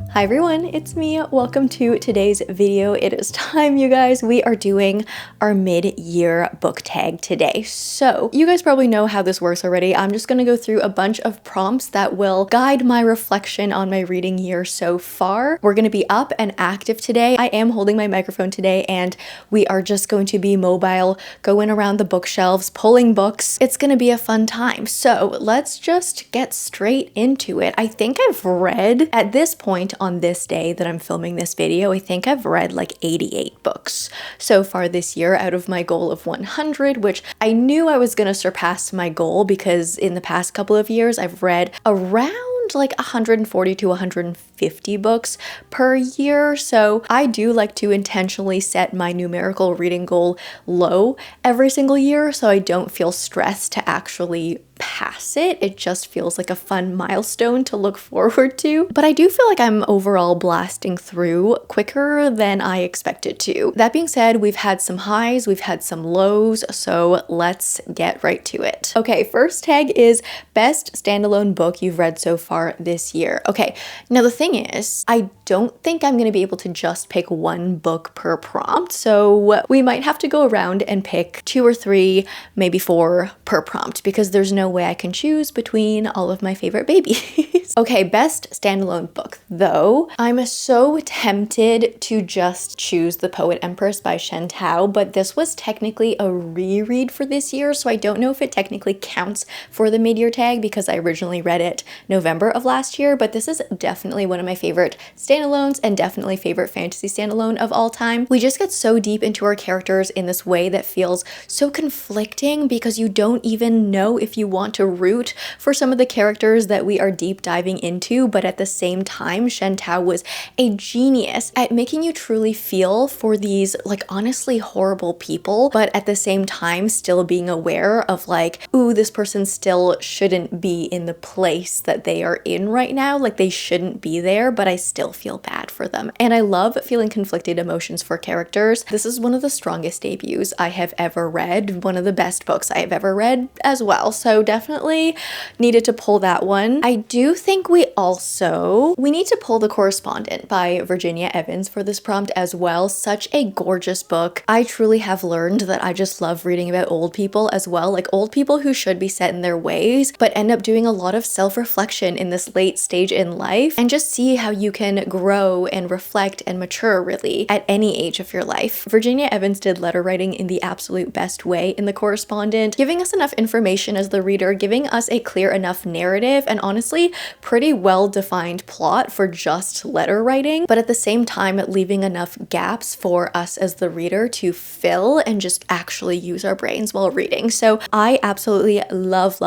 Hi everyone, it's me. Welcome to today's video. It is time, you guys. We are doing our mid-year book tag today. So you guys probably know how this works already. I'm just gonna go through a bunch of prompts that will guide my reflection on my reading year so far. We're gonna be up and active today. I am holding my microphone today and we are just going to be mobile, going around the bookshelves, pulling books. It's gonna be a fun time. So let's just get straight into it. I think I've read at this point on this day that I'm filming this video, I think I've read like 88 books so far this year out of my goal of 100, which I knew I was gonna surpass my goal because in the past couple of years I've read around like 140 to 150 books per year. So I do like to intentionally set my numerical reading goal low every single year so I don't feel stressed to actually pass it. It just feels like a fun milestone to look forward to. But I do feel like I'm overall blasting through quicker than I expected to. That being said, we've had some highs, we've had some lows, so let's get right to it. Okay, first tag is best standalone book you've read so far this year. Okay, now the thing is, I don't think I'm gonna be able to just pick one book per prompt, so we might have to go around and pick 2 or 3, maybe 4 per prompt because there's no way I can choose between all of my favorite babies. Okay, best standalone book though. I'm so tempted to just choose The Poet Empress by Shen Tao, but this was technically a reread for this year, so I don't know if it technically counts for the mid-year tag because I originally read it November of last year, but this is definitely one of my favorite standalones and definitely favorite fantasy standalone of all time. We just get so deep into our characters in this way that feels so conflicting because you don't even know if you want to root for some of the characters that we are deep diving into, but at the same time, Shen Tao was a genius at making you truly feel for these like honestly horrible people, but at the same time still being aware of like, ooh, this person still shouldn't be in the place that they are in right now. Like they shouldn't be there, but I still feel bad for them. And I love feeling conflicted emotions for characters. This is one of the strongest debuts I have ever read, one of the best books I have ever read as well. So definitely needed to pull that one. I do think we need to pull The Correspondent by Virginia Evans for this prompt as well. Such a gorgeous book. I truly have learned that I just love reading about old people as well, like old people who should be set in their ways, but end up doing a lot of self-reflection in this late stage in life, and just see how you can grow and reflect and mature really at any age of your life. Virginia Evans did letter writing in the absolute best way in The Correspondent, giving us enough information as the reader, giving us a clear enough narrative and honestly pretty well-defined plot for just letter writing, but at the same time leaving enough gaps for us as the reader to fill and just actually use our brains while reading. So I absolutely loved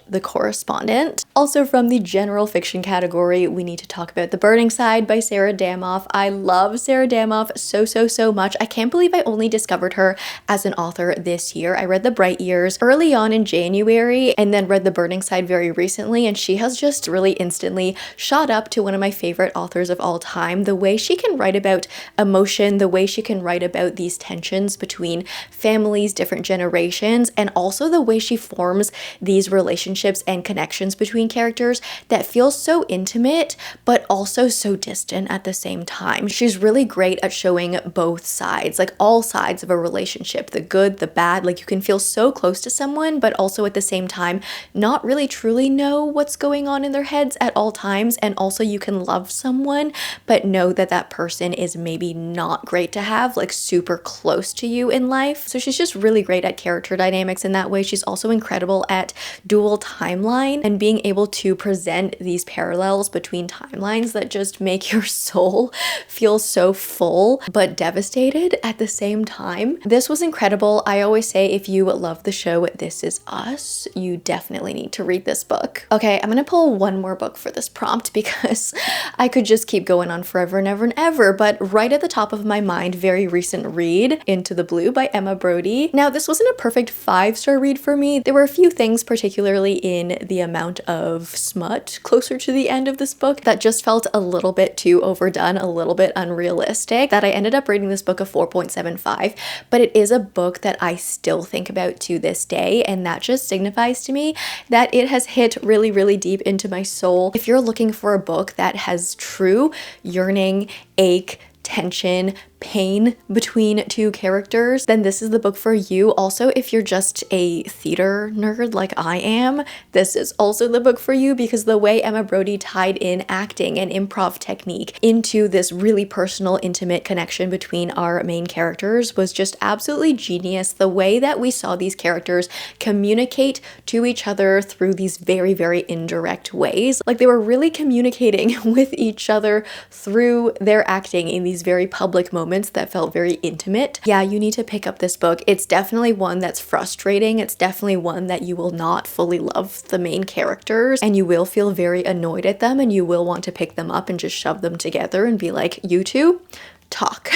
The Correspondent. Also from the general fiction category, we need to talk about The Burning Side by Sarah Damoff. I love Sarah Damoff so much. I can't believe I only discovered her as an author this year. I read The Bright Years early on in January and then read The Burning Side very recently, and she has just really instantly shot up to one of my favorite authors of all time. The way she can write about emotion, the way she can write about these tensions between families, different generations, and also the way she forms these relationships and connections between characters that feel so intimate but also so distant at the same time. She's really great at showing both sides, like all sides of a relationship, the good, the bad. Like you can feel so close to someone but also at the same time not really truly know what's going on in their heads at all times, and also you can love someone but know that that person is maybe not great to have like super close to you in life. So she's just really great at character dynamics in that way. She's also incredible at dual timeline and being able to present these parallels between timelines that just make your soul feel so full but devastated at the same time. This was incredible. I always say if you love the show This Is Us, you definitely need to read this book. Okay, I'm gonna pull one more book for this prompt because I could just keep going on forever and ever and ever, but right at the top of my mind, very recent read, Into the Blue by Emma Brodie. Now, this wasn't a perfect 5-star read for me. There were a few things, particularly in the amount of smut closer to the end of this book, that just felt a little bit too overdone, a little bit unrealistic, that I ended up rating this book a 4.75, but it is a book that I still think about to this day, and that just signifies to me that it has hit really, really deep into my soul. If you're looking for a book that that has true yearning, ache, tension, pain between two characters, then this is the book for you. Also, if you're just a theater nerd like I am, this is also the book for you, because the way Emma Brodie tied in acting and improv technique into this really personal, intimate connection between our main characters was just absolutely genius. The way that we saw these characters communicate to each other through these very, very indirect ways. Like, they were really communicating with each other through their acting in these very public moments that felt very intimate. Yeah, you need to pick up this book. It's definitely one that's frustrating. It's definitely one that you will not fully love the main characters, and you will feel very annoyed at them, and you will want to pick them up and just shove them together and be like, you two, talk.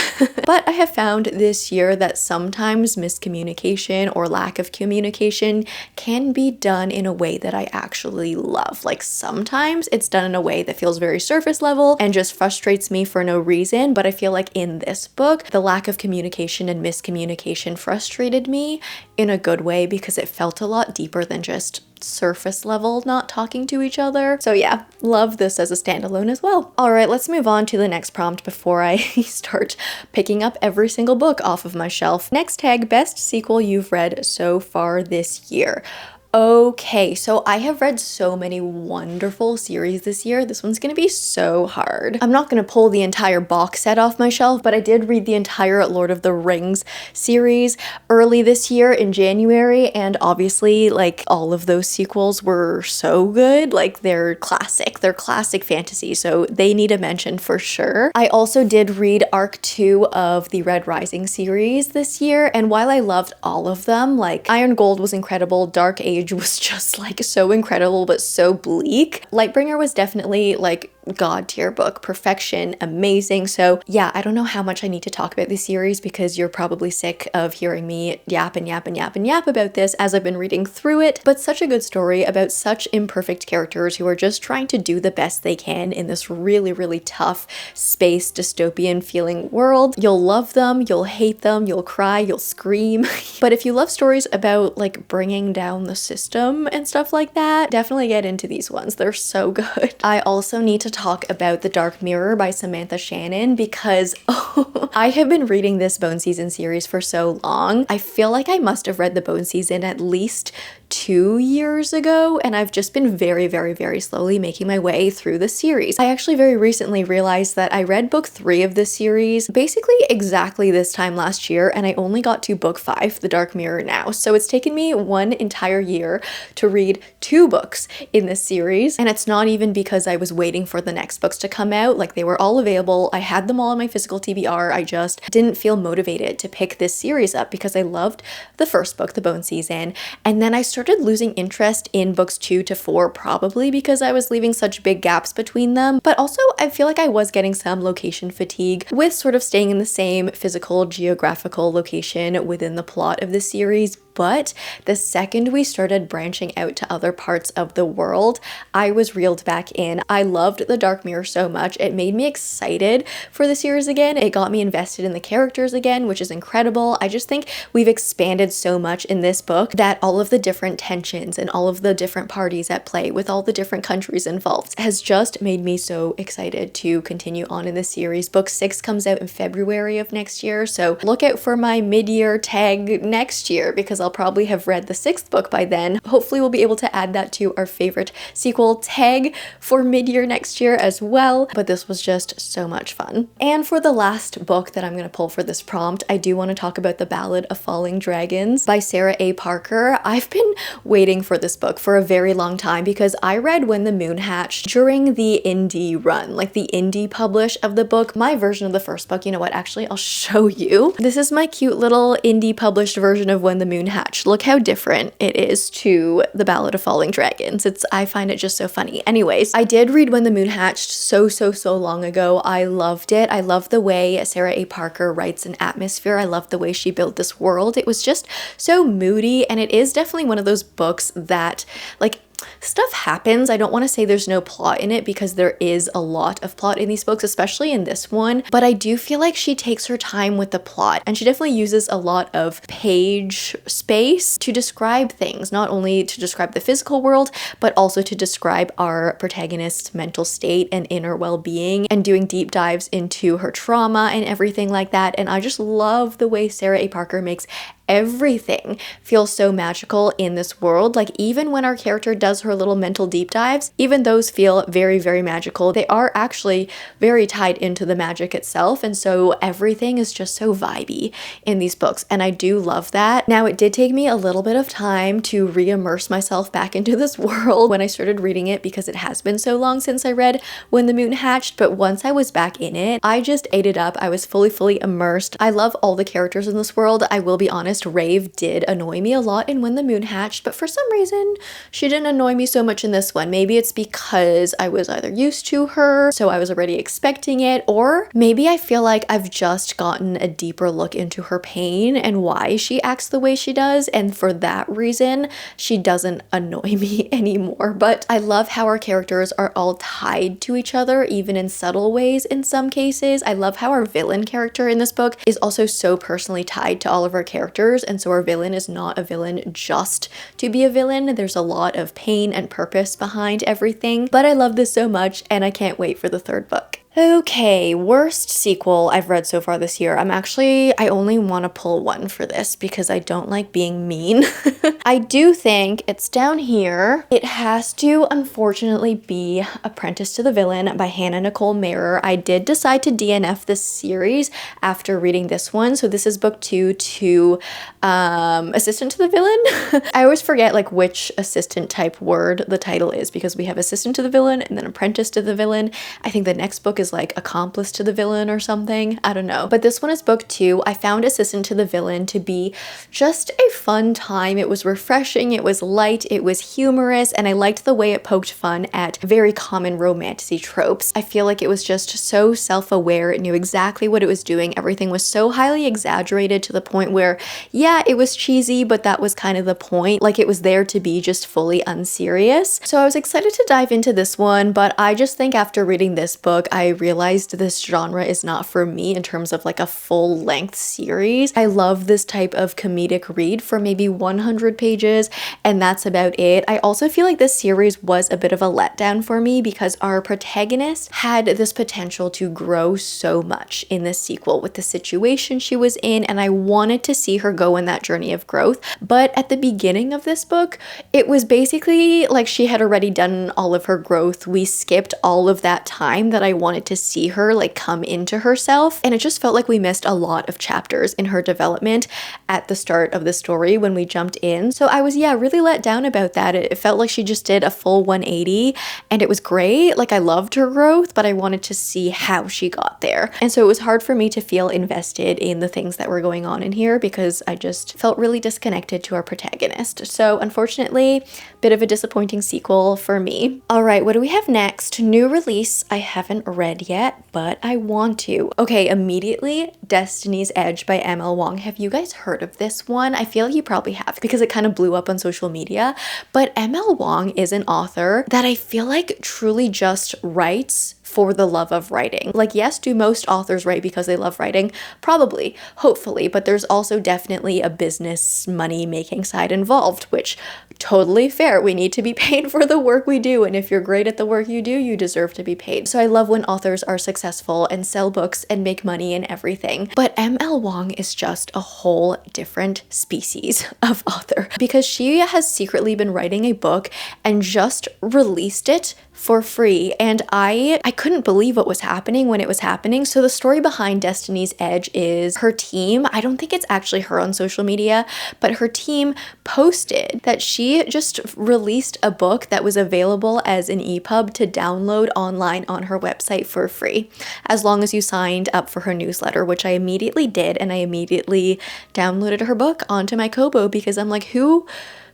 But I have found this year that sometimes miscommunication or lack of communication can be done in a way that I actually love. Like, sometimes it's done in a way that feels very surface level and just frustrates me for no reason. But I feel like in this book, the lack of communication and miscommunication frustrated me in a good way, because it felt a lot deeper than just surface level not talking to each other. So yeah, love this as a standalone as well. All right, let's move on to the next prompt before I start picking up every single book off of my shelf. Next tag, best sequel you've read so far this year. Okay, so I have read so many wonderful series this year. This one's gonna be so hard. I'm not gonna pull the entire box set off my shelf, but I did read the entire Lord of the Rings series early this year in January, and obviously, like, all of those sequels were so good. Like, they're classic fantasy, so they need a mention for sure. I also did read Arc 2 of the Red Rising series this year, and while I loved all of them, like, Iron Gold was incredible, Dark Age was just like so incredible but so bleak. Lightbringer was definitely like god tier book, perfection, amazing. So yeah, I don't know how much I need to talk about this series, because you're probably sick of hearing me yap about this as I've been reading through it, but such a good story about such imperfect characters who are just trying to do the best they can in this really, really tough space dystopian feeling world. You'll love them, you'll hate them, you'll cry, you'll scream. But if you love stories about like bringing down the system and stuff like that, definitely get into these ones. They're so good. I also need to talk about The Dark Mirror by Samantha Shannon, because I have been reading this Bone Season series for so long. I feel like I must have read the Bone Season at least 2 years ago, and I've just been very, very, very slowly making my way through the series. I actually very recently realized that I read book 3 of this series basically exactly this time last year, and I only got to book 5, The Dark Mirror, now. So it's taken me 1 entire year to read 2 books in this series, and it's not even because I was waiting for the next books to come out. Like, they were all available. I had them all in my physical TBR. I just didn't feel motivated to pick this series up because I loved the first book, The Bone Season, and then I started losing interest in books 2 to 4, probably because I was leaving such big gaps between them. But also, I feel like I was getting some location fatigue with sort of staying in the same physical, geographical location within the plot of the series. But the second we started branching out to other parts of the world, I was reeled back in. I loved The Dark Mirror so much. It made me excited for the series again. It got me invested in the characters again, which is incredible. I just think we've expanded so much in this book that all of the different tensions and all of the different parties at play with all the different countries involved has just made me so excited to continue on in this series. Book 6 comes out in February of next year, so look out for my mid-year tag next year, because I'll probably have read the 6th book by then. Hopefully we'll be able to add that to our favorite sequel tag for mid-year next year as well, but this was just so much fun. And for the last book that I'm going to pull for this prompt, I do want to talk about The Ballad of Falling Dragons by Sarah A. Parker. I've been waiting for this book for a very long time because I read When the Moon Hatched during the indie run, like the indie publish of the book. My version of the first book, you know what, actually I'll show you. This is my cute little indie published version of When the Moon Hatched. Look how different it is to The Ballad of Falling Dragons. I find it just so funny. Anyways, I did read When the Moon Hatched so long ago. I loved it. I love the way Sarah A. Parker writes an atmosphere. I love the way she built this world. It was just so moody, and it is definitely one of those books that, like, stuff happens. I don't want to say there's no plot in it because there is a lot of plot in these books, especially in this one, but I do feel like she takes her time with the plot, and she definitely uses a lot of page space to describe things, not only to describe the physical world, but also to describe our protagonist's mental state and inner well-being, and doing deep dives into her trauma and everything like that. And I just love the way Sarah A. Parker makes everything feels so magical in this world. Like, even when our character does her little mental deep dives, even those feel very, very magical. They are actually very tied into the magic itself, and so everything is just so vibey in these books, and I do love that. Now, it did take me a little bit of time to re-immerse myself back into this world when I started reading it, because it has been so long since I read When the Moon Hatched, but once I was back in it, I just ate it up. I was fully immersed. I love all the characters in this world. I will be honest, Rave did annoy me a lot in When the Moon Hatched, but for some reason she didn't annoy me so much in this one. Maybe it's because I was either used to her, so I was already expecting it, or maybe I feel like I've just gotten a deeper look into her pain and why she acts the way she does, and for that reason she doesn't annoy me anymore. But I love how our characters are all tied to each other, even in subtle ways in some cases. I love how our villain character in this book is also so personally tied to all of our characters, and so our villain is not a villain just to be a villain. There's a lot of pain and purpose behind everything. But I love this so much, and I can't wait for the third book. Okay, worst sequel I've read so far this year. I only want to pull one for this because I don't like being mean. I do think it's down here. It has to unfortunately be Apprentice to the Villain by Hannah Nicole Maehrer. I did decide to DNF this series after reading this one. So this is book 2 to Assistant to the Villain. I always forget like which assistant type word the title is, because we have Assistant to the Villain and then Apprentice to the Villain. I think the next book is like Accomplice to the Villain or something. I don't know. But this one is book 2. I found Assistant to the Villain to be just a fun time. It was refreshing, it was light, it was humorous, and I liked the way it poked fun at very common romantic tropes. I feel like it was just so self-aware. It knew exactly what it was doing. Everything was so highly exaggerated to the point where, yeah, it was cheesy, but that was kind of the point. Like, it was there to be just fully unserious. So I was excited to dive into this one, but I just think after reading this book, I realized this genre is not for me in terms of like a full-length series. I love this type of comedic read for maybe 100 pages, and that's about it. I also feel like this series was a bit of a letdown for me because our protagonist had this potential to grow so much in this sequel with the situation she was in, and I wanted to see her go in that journey of growth. But at the beginning of this book, it was basically like she had already done all of her growth. We skipped all of that time that I wanted to see her like come into herself, and it just felt like we missed a lot of chapters in her development at the start of the story when we jumped in. So I was really let down about that. It felt like she just did a full 180, and it was great. Like, I loved her growth, but I wanted to see how she got there. And so it was hard for me to feel invested in the things that were going on in here because I just felt really disconnected to our protagonist. So unfortunately, bit of a disappointing sequel for me. All right, what do we have next? New release I haven't read yet, but I want to. Okay, immediately, Destiny's Edge by ML Wang. Have you guys heard of this one? I feel like you probably have because it kind of blew up on social media. But ML Wang is an author that I feel like truly just writes for the love of writing. Like, yes, do most authors write because they love writing? Probably, hopefully, but there's also definitely a business money-making side involved, which totally fair. We need to be paid for the work we do, and if you're great at the work you do, you deserve to be paid. So I love when authors are successful and sell books and make money and everything. But ML Wang is just a whole different species of author because she has secretly been writing a book and just released it for free, and I couldn't believe what was happening when it was happening. So the story behind Destiny's Edge is her team, I don't think it's actually her on social media, but her team posted that she just released a book that was available as an EPUB to download online on her website for free, as long as you signed up for her newsletter, which I immediately did, and I immediately downloaded her book onto my Kobo because I'm like,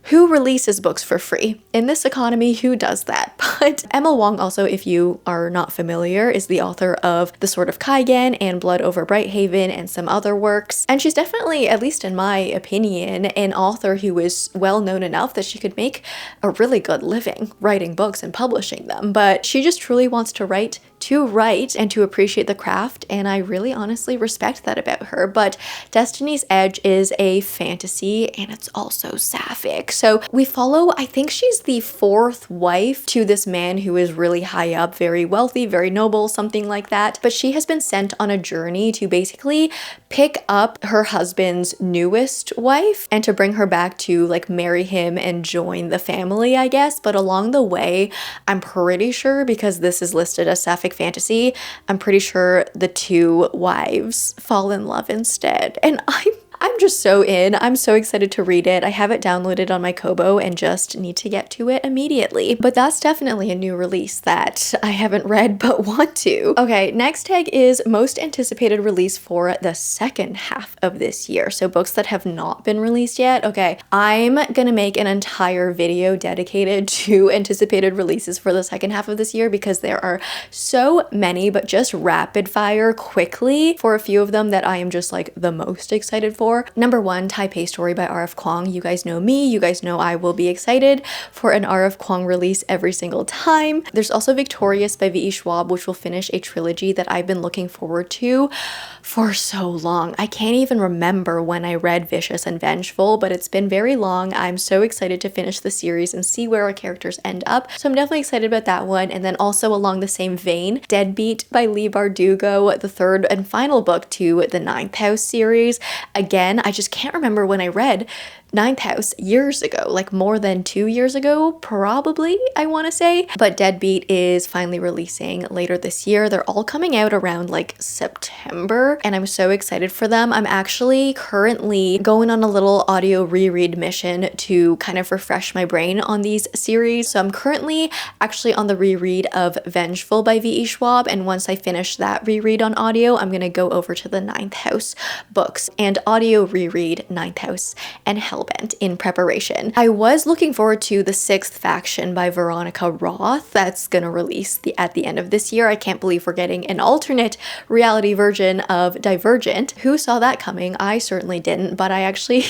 who releases books for free? In this economy, who does that? But Emma Wang also, if you are not familiar, is the author of The Sword of Kaigen and Blood over Brighthaven and some other works. And she's definitely, at least in my opinion, an author who is well known enough that she could make a really good living writing books and publishing them. But she just truly wants to write and to appreciate the craft, and I really honestly respect that about her. But Destiny's Edge is a fantasy and it's also sapphic. So we follow, I think she's the fourth wife to this man who is really high up, very wealthy, very noble, something like that. But she has been sent on a journey to basically pick up her husband's newest wife and to bring her back to like marry him and join the family, I guess. But along the way, I'm pretty sure, because this is listed as sapphic fantasy, I'm pretty sure the two wives fall in love instead. And I'm just so in. I'm so excited to read it. I have it downloaded on my Kobo and just need to get to it immediately. But that's definitely a new release that I haven't read but want to. Okay, next tag is most anticipated release for the second half of this year. So books that have not been released yet. Okay, I'm gonna make an entire video dedicated to anticipated releases for the second half of this year because there are so many, but just rapid fire quickly for a few of them that I am just like the most excited for. Number one, Taipei Story by R.F. Kuang. You guys know me. You guys know I will be excited for an R.F. Kuang release every single time. There's also Victorious by V.E. Schwab, which will finish a trilogy that I've been looking forward to for so long. I can't even remember when I read Vicious and Vengeful, but it's been very long. I'm so excited to finish the series and see where our characters end up. So I'm definitely excited about that one. And then also along the same vein, Deadbeat by Leigh Bardugo, the third and final book to the Ninth House series. Again, I just can't remember when I read Ninth House years ago, like more than 2 years ago, probably, I want to say. But Deadbeat is finally releasing later this year. They're all coming out around like September, and I'm so excited for them. I'm actually currently going on a little audio reread mission to kind of refresh my brain on these series. So I'm currently actually on the reread of Vengeful by V.E. Schwab, and once I finish that reread on audio, I'm gonna go over to the Ninth House books and audio reread Ninth House and Hellbent in preparation. I was looking forward to The Sixth Faction by Veronica Roth. That's gonna release at the end of this year. I can't believe we're getting an alternate reality version of Divergent. Who saw that coming? I certainly didn't, but I actually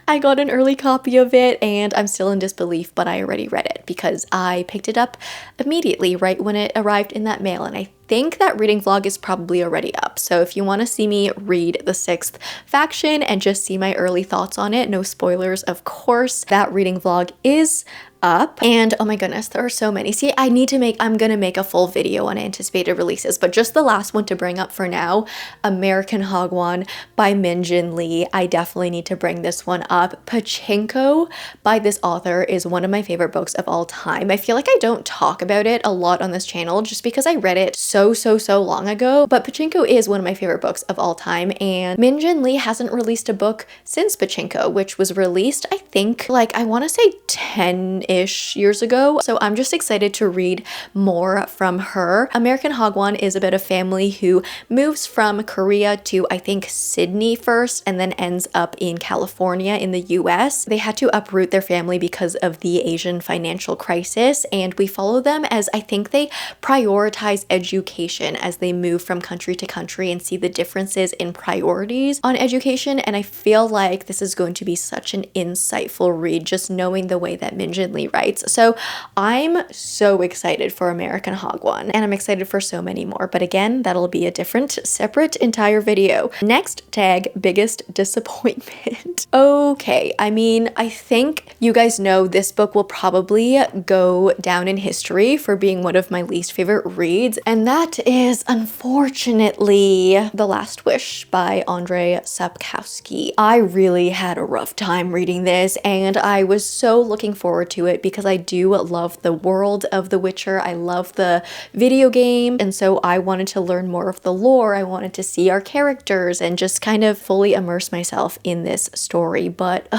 I got an early copy of it and I'm still in disbelief, but I already read it because I picked it up immediately right when it arrived in that mail, and I think that reading vlog is probably already up. So if you want to see me read The Sixth Faction and just see my early thoughts on it, no spoilers of course, that reading vlog is up. And oh my goodness, there are so many. See, I'm gonna make a full video on anticipated releases, but just the last one to bring up for now, American Hagwon by Jin Lee. I definitely need to bring this one up. Pachinko by this author is one of my favorite books of all time. I feel like I don't talk about it a lot on this channel just because I read it so long ago, but Pachinko is one of my favorite books of all time, and Jin Lee hasn't released a book since Pachinko, which was released, I think, like, I want to say 10-ish years ago. So I'm just excited to read more from her. American Hagwon is about a family who moves from Korea to, I think, Sydney first and then ends up in California in the US. They had to uproot their family because of the Asian financial crisis, and we follow them as I think they prioritize education as they move from country to country and see the differences in priorities on education. And I feel like this is going to be such an insightful read, just knowing the way that Jin Lee writes. So I'm so excited for American Hagwon, and I'm excited for so many more. But again, that'll be a different, separate, entire video. Next tag, biggest disappointment. Okay, I mean, I think you guys know this book will probably go down in history for being one of my least favorite reads, and that is unfortunately The Last Wish by Andrzej Sapkowski. I really had a rough time reading this, and I was so looking forward to it because I do love the world of The Witcher. I love the video game, and so I wanted to learn more of the lore. I wanted to see our characters and just kind of fully immerse myself in this story, but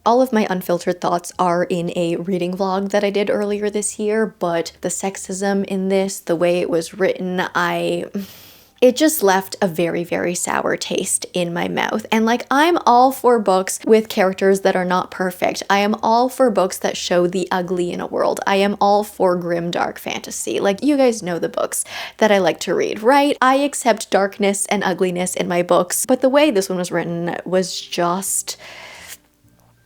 all of my unfiltered thoughts are in a reading vlog that I did earlier this year, but the sexism in this, the way it was written, it just left a very, very sour taste in my mouth. And like, I'm all for books with characters that are not perfect. I am all for books that show the ugly in a world. I am all for grim, dark fantasy. Like, you guys know the books that I like to read, right? I accept darkness and ugliness in my books, but the way this one was written was just...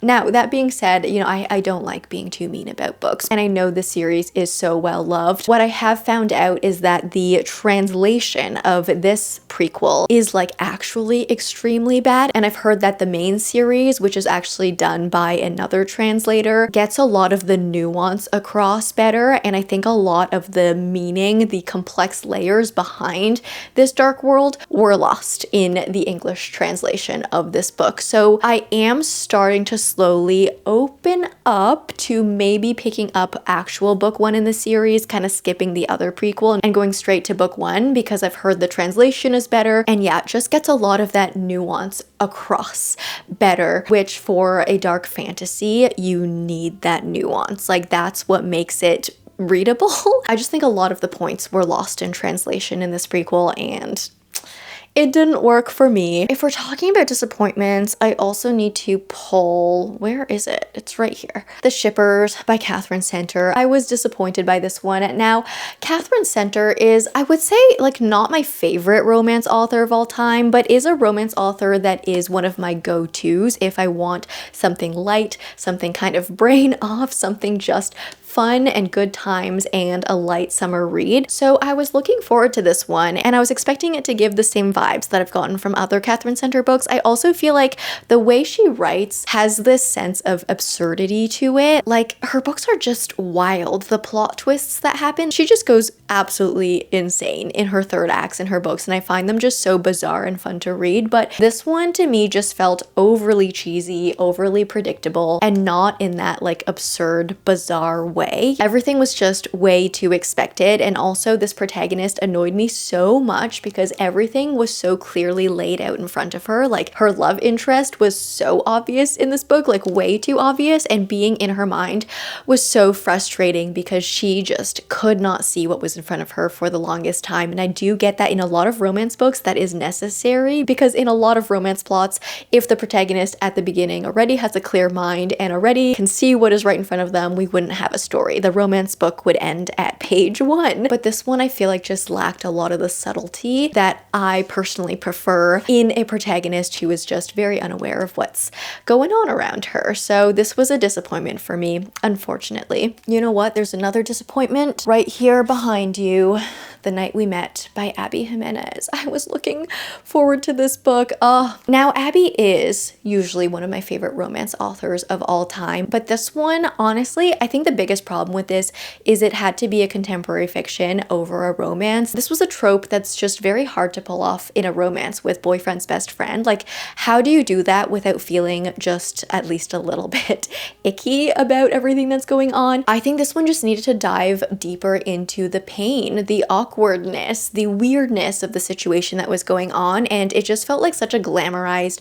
Now, that being said, you know, I don't like being too mean about books, and I know the series is so well loved. What I have found out is that the translation of this prequel is like actually extremely bad, and I've heard that the main series, which is actually done by another translator, gets a lot of the nuance across better, and I think a lot of the meaning, the complex layers behind this dark world were lost in the English translation of this book. So I am starting to slowly open up to maybe picking up actual book one in the series, kind of skipping the other prequel and going straight to book one, because I've heard the translation is better, and yeah, it just gets a lot of that nuance across better, which for a dark fantasy, you need that nuance. Like, that's what makes it readable. I just think a lot of the points were lost in translation in this prequel, and it didn't work for me. If we're talking about disappointments, I also need to pull, where is it? It's right here. The Shippers by Catherine Center. I was disappointed by this one. Now, Catherine Center is, I would say, like, not my favorite romance author of all time, but is a romance author that is one of my go-tos if I want something light, something kind of brain off, something just fun and good times and a light summer read. So I was looking forward to this one, and I was expecting it to give the same vibes that I've gotten from other Catherine Center books. I also feel like the way she writes has this sense of absurdity to it. Like, her books are just wild. The plot twists that happen, she just goes absolutely insane in her third acts in her books, and I find them just so bizarre and fun to read. But this one to me just felt overly cheesy, overly predictable, and not in that like absurd, bizarre way. Everything was just way too expected, and also this protagonist annoyed me so much because everything was so clearly laid out in front of her. Like, her love interest was so obvious in this book, like way too obvious, and being in her mind was so frustrating because she just could not see what was in front of her for the longest time. And I do get that in a lot of romance books that is necessary, because in a lot of romance plots, if the protagonist at the beginning already has a clear mind and already can see what is right in front of them, we wouldn't have a story. The romance book would end at page 1. But this one I feel like just lacked a lot of the subtlety that I personally prefer in a protagonist who is just very unaware of what's going on around her. So this was a disappointment for me, unfortunately. You know what? There's another disappointment right here behind you. The Night We Met by Abby Jimenez. I was looking forward to this book. Now, Abby is usually one of my favorite romance authors of all time, but this one, honestly, I think the biggest problem with this is it had to be a contemporary fiction over a romance. This was a trope that's just very hard to pull off in a romance with boyfriend's best friend. Like, how do you do that without feeling just at least a little bit icky about everything that's going on? I think this one just needed to dive deeper into the pain, the awkwardness, the weirdness of the situation that was going on, and it just felt like such a glamorized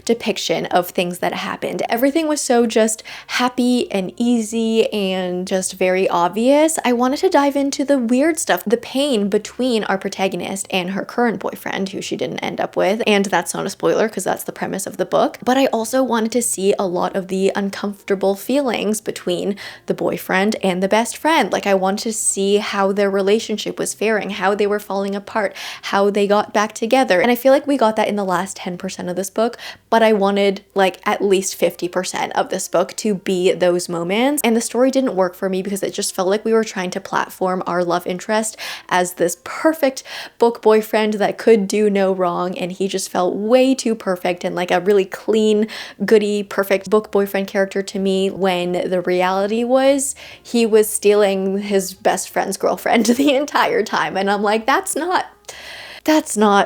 depiction of things that happened. Everything was so just happy and easy and just very obvious. I wanted to dive into the weird stuff, the pain between our protagonist and her current boyfriend, who she didn't end up with, and that's not a spoiler because that's the premise of the book. But I also wanted to see a lot of the uncomfortable feelings between the boyfriend and the best friend. Like, I wanted to see how their relationship was faring, how they were falling apart, how they got back together. And I feel like we got that in the last 10% of this book, but I wanted like at least 50% of this book to be those moments. And the story didn't work for me because it just felt like we were trying to platform our love interest as this perfect book boyfriend that could do no wrong, and he just felt way too perfect and like a really clean, goody, perfect book boyfriend character to me, when the reality was he was stealing his best friend's girlfriend the entire time. And I'm like, that's not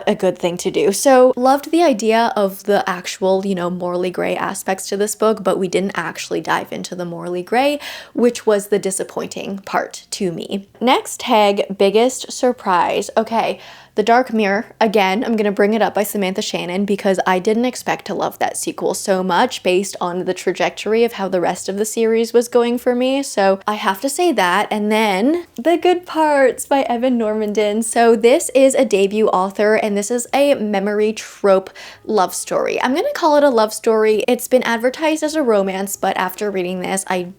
a good thing to do. So loved the idea of the actual, you know, morally gray aspects to this book, but we didn't actually dive into the morally gray, which was the disappointing part to me. Next tag, biggest surprise. Okay, The Dark Mirror, again, I'm gonna bring it up by Samantha Shannon because I didn't expect to love that sequel so much based on the trajectory of how the rest of the series was going for me. So I have to say that. And then The Good Parts by Evan Normandin. So this is a debut author and this is a memory trope love story. I'm gonna call it a love story. It's been advertised as a romance, but after reading this, I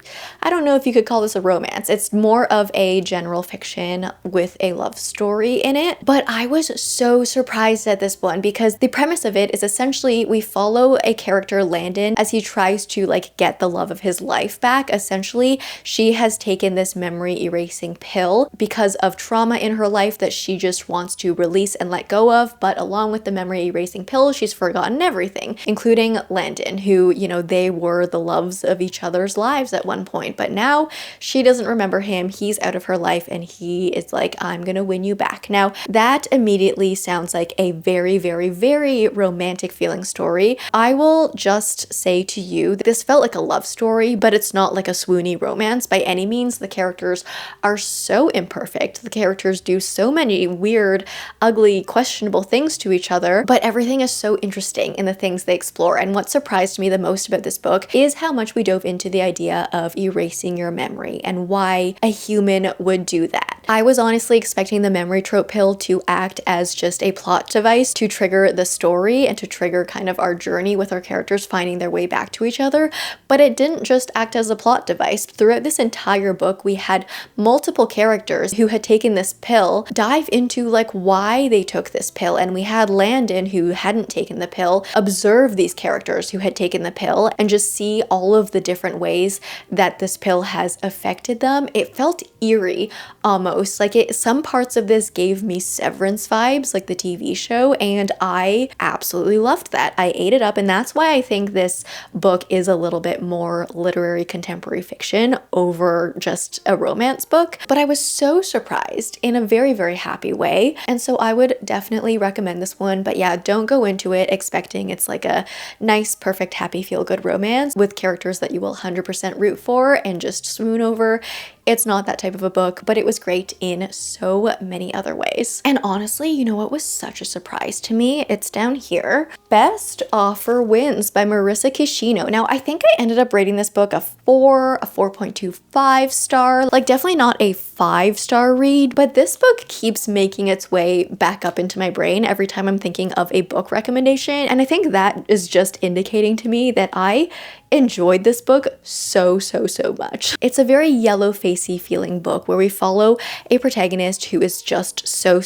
don't know if you could call this a romance. It's more of a general fiction with a love story in it. But I was so surprised at this one because the premise of it is essentially we follow a character, Landon, as he tries to like get the love of his life back. Essentially, she has taken this memory erasing pill because of trauma in her life that she just wants to release and let go of. But along with the memory erasing pill, she's forgotten everything, including Landon, who, you know, they were the loves of each other's lives at one point. But now she doesn't remember him. He's out of her life and he is like, I'm gonna win you back. Now, that immediately sounds like a very, very, very romantic feeling story. I will just say to you that this felt like a love story, but it's not like a swoony romance by any means. The characters are so imperfect. The characters do so many weird, ugly, questionable things to each other, but everything is so interesting in the things they explore. And what surprised me the most about this book is how much we dove into the idea of erasing your memory and why a human would do that. I was honestly expecting the memory trope pill to act as just a plot device to trigger the story and to trigger kind of our journey with our characters finding their way back to each other, but it didn't just act as a plot device. Throughout this entire book, we had multiple characters who had taken this pill dive into like why they took this pill, and we had Landon, who hadn't taken the pill, observe these characters who had taken the pill and just see all of the different ways that this pill has affected them. It felt eerie almost. Like some parts of this gave me Severance vibes, like the TV show, and I absolutely loved that. I ate it up, and that's why I think this book is a little bit more literary contemporary fiction over just a romance book. But I was so surprised in a very, very happy way, and so I would definitely recommend this one. But yeah, don't go into it expecting it's like a nice, perfect, happy, feel-good romance with characters that you will 100% root for and just swoon over. It's not that type of a book, but it was great in so many other ways. And honestly, you know what was such a surprise to me? It's down here. Best Offer Wins by Marissa Kishino. Now, I think I ended up rating this book a 4.25 star. Like, definitely not a 5-star read, but this book keeps making its way back up into my brain every time I'm thinking of a book recommendation. And I think that is just indicating to me that I enjoyed this book so much. It's a very yellow facey feeling book where we follow a protagonist who is just so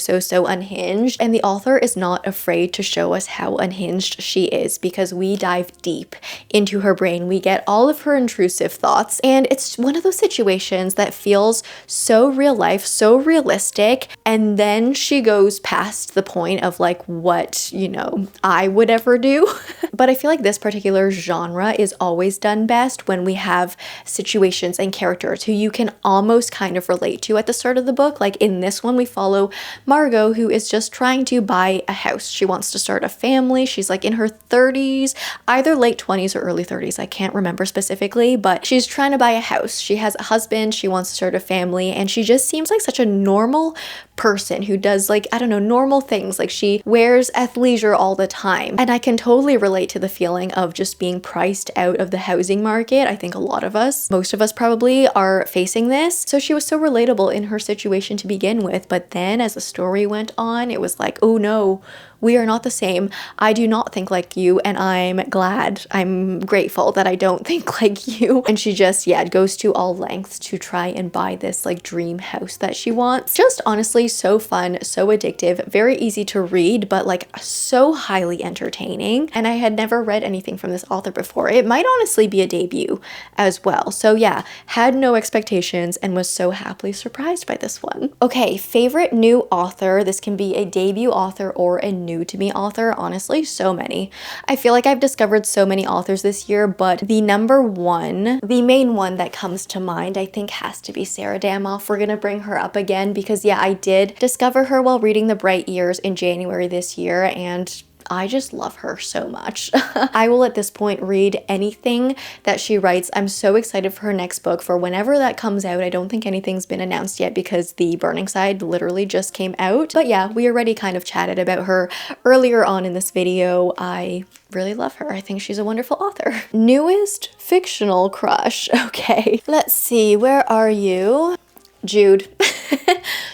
unhinged, and the author is not afraid to show us how unhinged she is because we dive deep into her brain. We get all of her intrusive thoughts, and it's one of those situations that feels so real life, so realistic, and then she goes past the point of like what, you know, I would ever do. But I feel like this particular genre is always done best when we have situations and characters who you can almost kind of relate to at the start of the book. Like in this one, we follow Margot, who is just trying to buy a house. She wants to start a family. She's like in her 30s, either late 20s or early 30s. I can't remember specifically, but she's trying to buy a house. She has a husband. She wants to start a family, and she just seems like such a normal person who does like, I don't know, normal things. Like she wears athleisure all the time. And I can totally relate to the feeling of just being priced out of the housing market. I think a lot of us, most of us probably, are facing this. So she was so relatable in her situation to begin with. But then as the story went on, it was like, oh no, we are not the same. I do not think like you, and I'm glad, I'm grateful that I don't think like you. And she just, yeah, goes to all lengths to try and buy this like dream house that she wants. Just honestly so fun, so addictive, very easy to read, but like so highly entertaining. And I had never read anything from this author before. It might honestly be a debut as well. So yeah, had no expectations and was so happily surprised by this one. Okay, favorite new author. This can be a debut author or a new to me author. Honestly, so many. I feel like I've discovered so many authors this year, but the number one, the main one that comes to mind, I think has to be Sarah Damoff. We're gonna bring her up again because yeah, I did discover her while reading The Bright Years in January this year, and I just love her so much. I will at this point read anything that she writes. I'm so excited for her next book, for whenever that comes out. I don't think anything's been announced yet because The Burning Side literally just came out. But yeah, we already kind of chatted about her earlier on in this video. I really love her. I think she's a wonderful author. Newest fictional crush. Okay, let's see, where are you? Jude.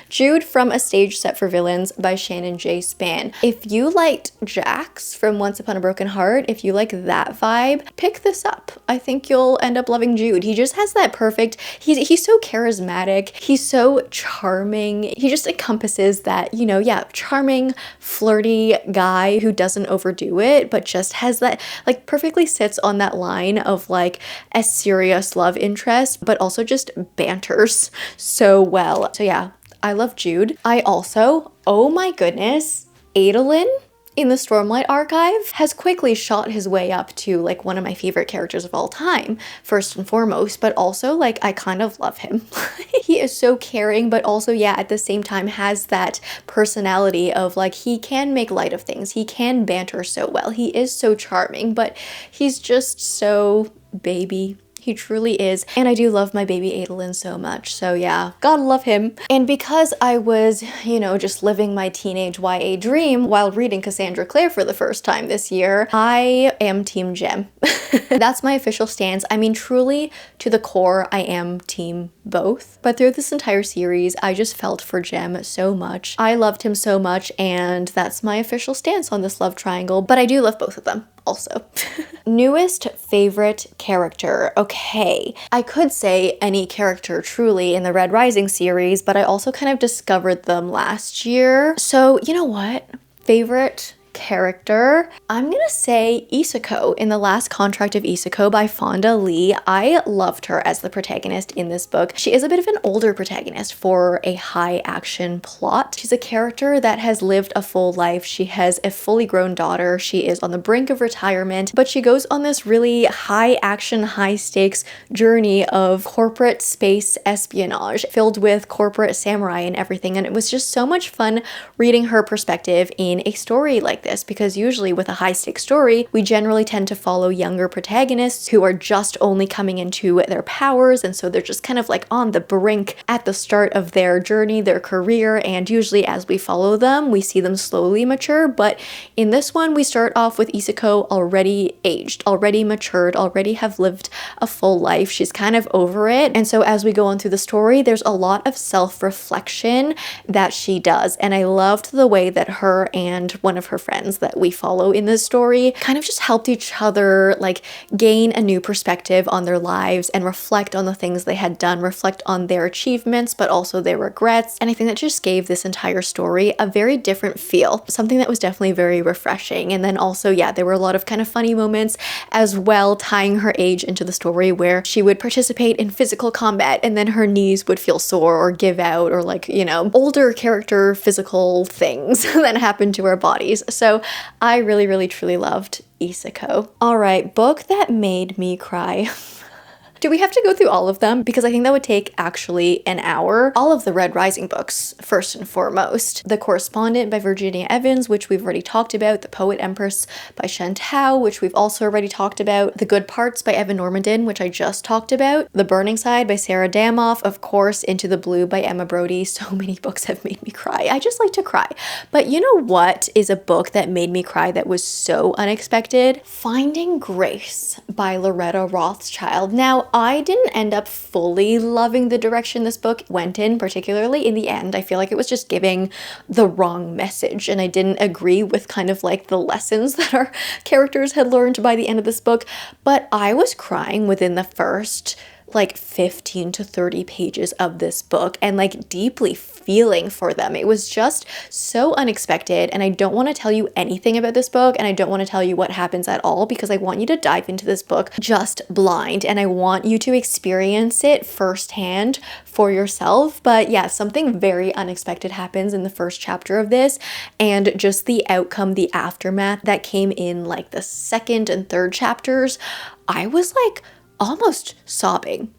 Jude from A Stage Set for Villains by Shannon J. Span. If you liked Jax from Once Upon a Broken Heart, if you like that vibe, pick this up. I think you'll end up loving Jude. He just has that perfect, he's so charismatic, he's so charming, he just encompasses that, you know, yeah, charming, flirty guy who doesn't overdo it, but just has that, like, perfectly sits on that line of like a serious love interest, but also just banters so well. So yeah, I love Jude. I also, oh my goodness, Adolin in the Stormlight Archive has quickly shot his way up to like one of my favorite characters of all time, first and foremost, but also like I kind of love him. He is so caring, but also, yeah, at the same time has that personality of like he can make light of things, he can banter so well, he is so charming, but he's just so baby. He truly is. And I do love my baby Adolin so much. So yeah, gotta love him. And because I was, you know, just living my teenage YA dream while reading Cassandra Clare for the first time this year, I am Team Gem. That's my official stance. I mean, truly, to the core, I am Team both. But through this entire series, I just felt for Gem so much. I loved him so much, and that's my official stance on this love triangle. But I do love both of them also. Newest favorite character. Okay, I could say any character truly in the Red Rising series, but I also kind of discovered them last year. So you know what? Favorite character, I'm gonna say Isako in The Last Contract of Isako by Fonda Lee. I loved her as the protagonist in this book. She is a bit of an older protagonist for a high action plot. She's a character that has lived a full life. She has a fully grown daughter. She is on the brink of retirement, but she goes on this really high action, high stakes journey of corporate space espionage filled with corporate samurai and everything. And it was just so much fun reading her perspective in a story like this, because usually with a high stakes story, we generally tend to follow younger protagonists who are just only coming into their powers, and so they're just kind of like on the brink at the start of their journey, their career, and usually as we follow them, we see them slowly mature. But in this one, we start off with Isako already aged, already matured, already have lived a full life. She's kind of over it, and so as we go on through the story, there's a lot of self-reflection that she does, and I loved the way that her and one of her friends that we follow in this story kind of just helped each other like gain a new perspective on their lives and reflect on the things they had done, reflect on their achievements, but also their regrets. And I think that just gave this entire story a very different feel, something that was definitely very refreshing. And then also, yeah, there were a lot of kind of funny moments as well, tying her age into the story, where she would participate in physical combat and then her knees would feel sore or give out, or like, you know, older character physical things that happen to our bodies. So I really, really, truly loved Isako. All right, book that made me cry. Do we have to go through all of them? Because I think that would take actually an hour. All of the Red Rising books, first and foremost. The Correspondent by Virginia Evans, which we've already talked about. The Poet Empress by Shen Tao, which we've also already talked about. The Good Parts by Evan Normandin, which I just talked about. The Burning Side by Sarah Damoff. Of course, Into the Blue by Emma Brodie. So many books have made me cry. I just like to cry. But you know what is a book that made me cry that was so unexpected? Finding Grace by Loretta Rothschild. Now, I didn't end up fully loving the direction this book went in, particularly in the end. I feel like it was just giving the wrong message, and I didn't agree with kind of like the lessons that our characters had learned by the end of this book, but I was crying within the first like 15 to 30 pages of this book and like deeply feeling for them. It was just so unexpected, and I don't want to tell you anything about this book, and I don't want to tell you what happens at all, because I want you to dive into this book just blind, and I want you to experience it firsthand for yourself. But yeah, something very unexpected happens in the first chapter of this, and just the outcome, the aftermath that came in like the second and third chapters, I was like, almost sobbing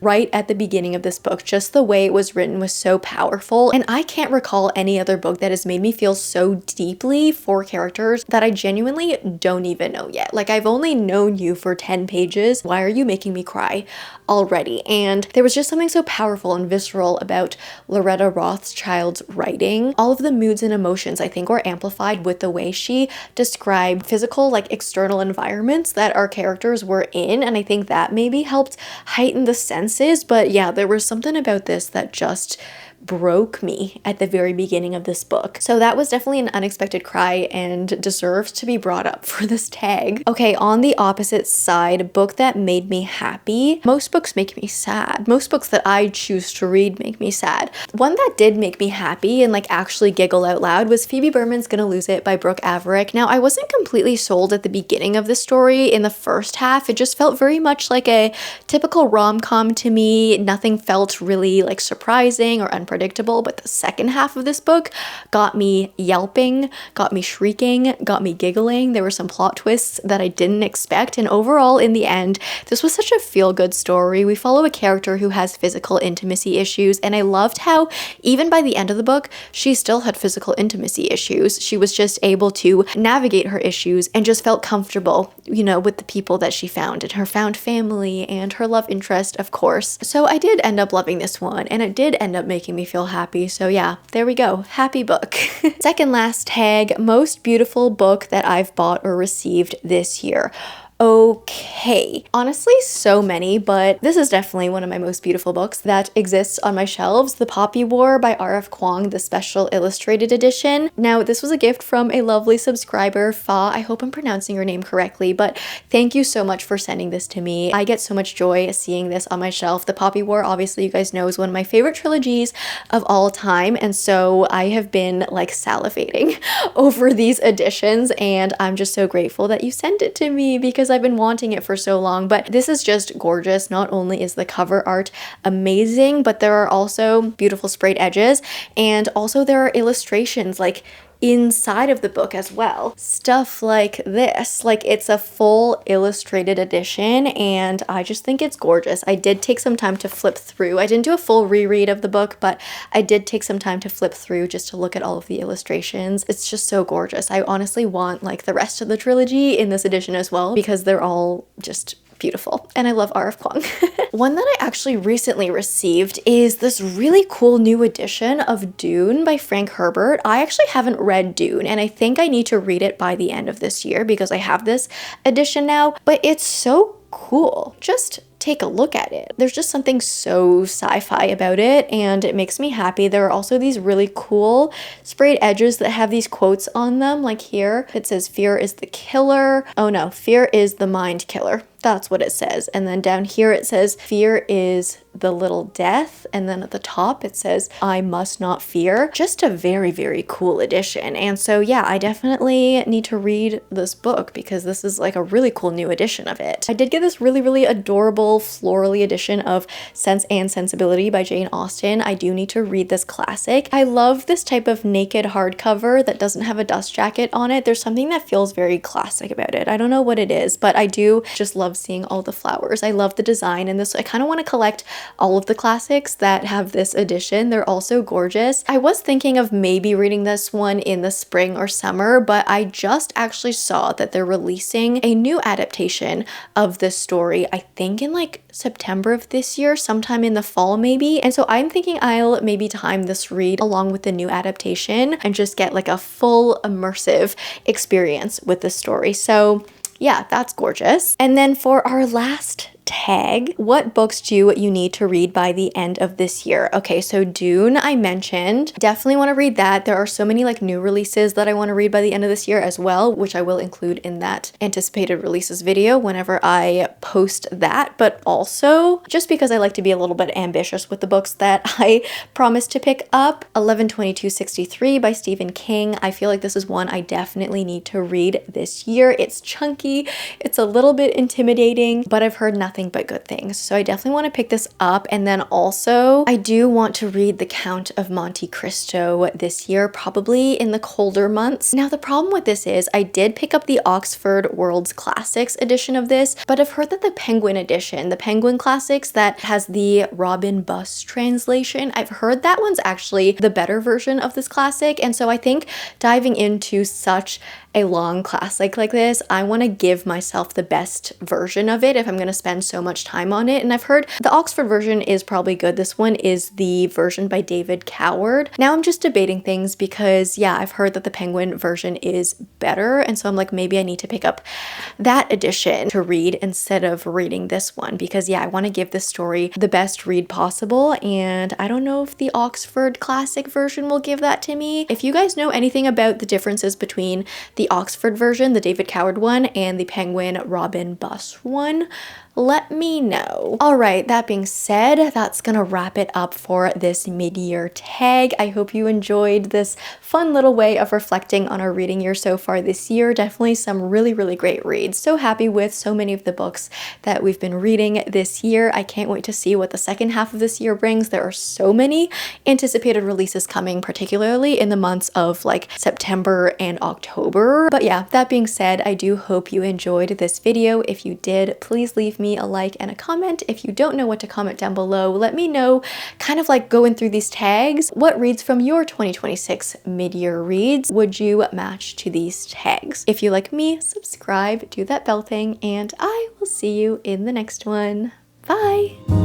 right at the beginning of this book. Just the way it was written was so powerful, and I can't recall any other book that has made me feel so deeply for characters that I genuinely don't even know yet. Like, I've only known you for 10 pages. Why are you making me cry already? And there was just something so powerful and visceral about Loretta Rothschild's writing. All of the moods and emotions, I think, were amplified with the way she described physical, like external environments that our characters were in, and I think that maybe helped heighten the senses. But yeah, there was something about this that just broke me at the very beginning of this book. So that was definitely an unexpected cry and deserves to be brought up for this tag. Okay, on the opposite side, a book that made me happy. Most books make me sad. Most books that I choose to read make me sad. One that did make me happy and like actually giggle out loud was Phoebe Berman's Gonna Lose It by Brooke Averick. Now, I wasn't completely sold at the beginning of the story. In the first half, it just felt very much like a typical rom-com to me. Nothing felt really like surprising or unpredictable, but the second half of this book got me yelping, got me shrieking, got me giggling. There were some plot twists that I didn't expect, and overall, in the end, this was such a feel-good story. We follow a character who has physical intimacy issues, and I loved how even by the end of the book, she still had physical intimacy issues. She was just able to navigate her issues and just felt comfortable, you know, with the people that she found and her found family and her love interest, of course. So I did end up loving this one, and it did end up making me feel happy. So yeah, there we go. Happy book. Second last tag, most beautiful book that I've bought or received this year. Okay, honestly, so many, but this is definitely one of my most beautiful books that exists on my shelves. The Poppy War by R.F. Kuang, the special illustrated edition. Now, this was a gift from a lovely subscriber, Fa. I hope I'm pronouncing your name correctly, but thank you so much for sending this to me. I get so much joy seeing this on my shelf. The Poppy War, obviously, you guys know, is one of my favorite trilogies of all time, and so I have been like salivating over these editions, and I'm just so grateful that you sent it to me because I've been wanting it for so long. But this is just gorgeous. Not only is the cover art amazing, but there are also beautiful sprayed edges, and also there are illustrations like inside of the book as well. Stuff like this, like it's a full illustrated edition, and I just think it's gorgeous. I did take some time to flip through. I didn't do a full reread of the book, but I did take some time to flip through just to look at all of the illustrations. It's just so gorgeous. I honestly want like the rest of the trilogy in this edition as well, because they're all just beautiful, and I love R.F. Kuang. One that I actually recently received is this really cool new edition of Dune by Frank Herbert. I actually haven't read Dune, and I think I need to read it by the end of this year because I have this edition now, but it's so cool. Just take a look at it. There's just something so sci-fi about it, and it makes me happy. There are also these really cool sprayed edges that have these quotes on them, like here. It says, "Fear is the killer." Oh no, "Fear is the mind killer." That's what it says. And then down here it says, "Fear is the little death." And then at the top it says, "I must not fear." Just a very, very cool edition. And so yeah, I definitely need to read this book because this is like a really cool new edition of it. I did get this really, really adorable florally edition of Sense and Sensibility by Jane Austen. I do need to read this classic. I love this type of naked hardcover that doesn't have a dust jacket on it. There's something that feels very classic about it. I don't know what it is, but I do just love seeing all the flowers. I love the design, and this, I kind of want to collect all of the classics that have this edition. They're also gorgeous. I was thinking of maybe reading this one in the spring or summer, but I just actually saw that they're releasing a new adaptation of this story, I think in like September of this year, sometime in the fall maybe. And so I'm thinking I'll maybe time this read along with the new adaptation and just get like a full immersive experience with the story. So yeah, that's gorgeous. And then for our last tag, what books do you need to read by the end of this year? Okay, so Dune, I mentioned. Definitely want to read that. There are so many like new releases that I want to read by the end of this year as well, which I will include in that anticipated releases video whenever I post that. But also, just because I like to be a little bit ambitious with the books that I promised to pick up, 11/22/63 by Stephen King. I feel like this is one I definitely need to read this year. It's chunky, it's a little bit intimidating, but I've heard nothing nothing but good things. So I definitely want to pick this up. And then also I do want to read The Count of Monte Cristo this year, probably in the colder months. Now the problem with this is I did pick up the Oxford World's Classics edition of this, but I've heard that the Penguin edition, the Penguin Classics that has the Robin Buss translation, I've heard that one's actually the better version of this classic. And so I think diving into such a long classic like this, I want to give myself the best version of it if I'm going to spend so much time on it. And I've heard the Oxford version is probably good. This one is the version by David Coward. Now I'm just debating things because yeah, I've heard that the Penguin version is better. And so I'm like, maybe I need to pick up that edition to read instead of reading this one, because yeah, I want to give this story the best read possible. And I don't know if the Oxford classic version will give that to me. If you guys know anything about the differences between the Oxford version, the David Coward one, and the Penguin Robin Buss one, let me know. All right, that being said, that's gonna wrap it up for this mid-year tag. I hope you enjoyed this fun little way of reflecting on our reading year so far this year. Definitely some really, really great reads. So happy with so many of the books that we've been reading this year. I can't wait to see what the second half of this year brings. There are so many anticipated releases coming, particularly in the months of like September and October. But yeah, that being said, I do hope you enjoyed this video. If you did, please leave me a like and a comment. If you don't know what to comment down below, let me know, kind of like going through these tags, what reads from your 2026 mid-year reads would you match to these tags? If you like me, subscribe, do that bell thing, and I will see you in the next one. Bye!